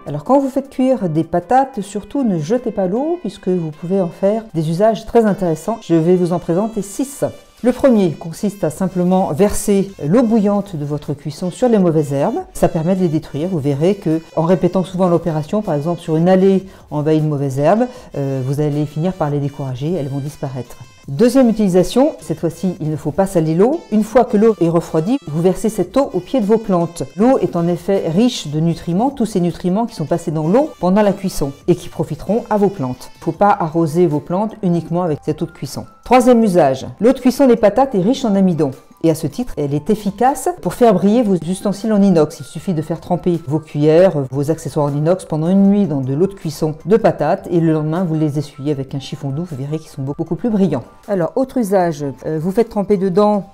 Alors quand vous faites cuire des patates, surtout ne jetez pas l'eau puisque vous pouvez en faire des usages très intéressants. Je vais vous en présenter 6. Le premier consiste à simplement verser l'eau bouillante de votre cuisson sur les mauvaises herbes. Ça permet de les détruire. Vous verrez que en répétant souvent l'opération, par exemple sur une allée envahie de mauvaises herbes, vous allez finir par les décourager, elles vont disparaître. Deuxième utilisation, cette fois-ci il ne faut pas saler l'eau. Une fois que l'eau est refroidie, vous versez cette eau au pied de vos plantes. L'eau est en effet riche de nutriments, tous ces nutriments qui sont passés dans l'eau pendant la cuisson et qui profiteront à vos plantes. Il ne faut pas arroser vos plantes uniquement avec cette eau de cuisson. Troisième usage, l'eau de cuisson des patates est riche en amidon. Et à ce titre, elle est efficace pour faire briller vos ustensiles en inox. Il suffit de faire tremper vos cuillères, vos accessoires en inox pendant une nuit dans de l'eau de cuisson de patates et le lendemain, vous les essuyez avec un chiffon doux. Vous verrez qu'ils sont beaucoup plus brillants. Alors, autre usage, vous faites tremper dedans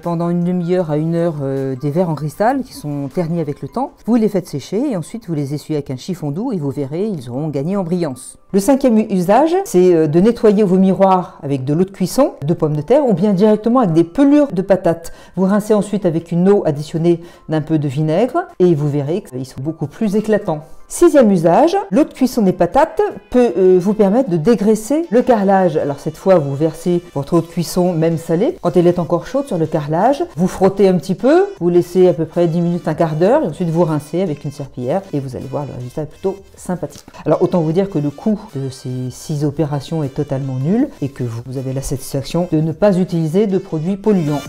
pendant une demi-heure à 1 heure des verres en cristal qui sont ternis avec le temps. Vous les faites sécher et ensuite vous les essuyez avec un chiffon doux et vous verrez, ils auront gagné en brillance. Le cinquième usage, c'est de nettoyer vos miroirs avec de l'eau de cuisson, de pommes de terre ou bien directement avec des pelures de patates. Vous rincez ensuite avec une eau additionnée d'un peu de vinaigre et vous verrez qu'ils sont beaucoup plus éclatants. Sixième usage, l'eau de cuisson des patates peut vous permettre de dégraisser le carrelage. Alors cette fois, vous versez votre eau de cuisson, même salée, quand elle est encore chaude sur le carrelage. Vous frottez un petit peu, vous laissez à peu près 10 minutes, un quart d'heure, et ensuite vous rincez avec une serpillière et vous allez voir le résultat est plutôt sympathique. Alors autant vous dire que le coût de ces 6 opérations est totalement nul et que vous avez la satisfaction de ne pas utiliser de produits polluants.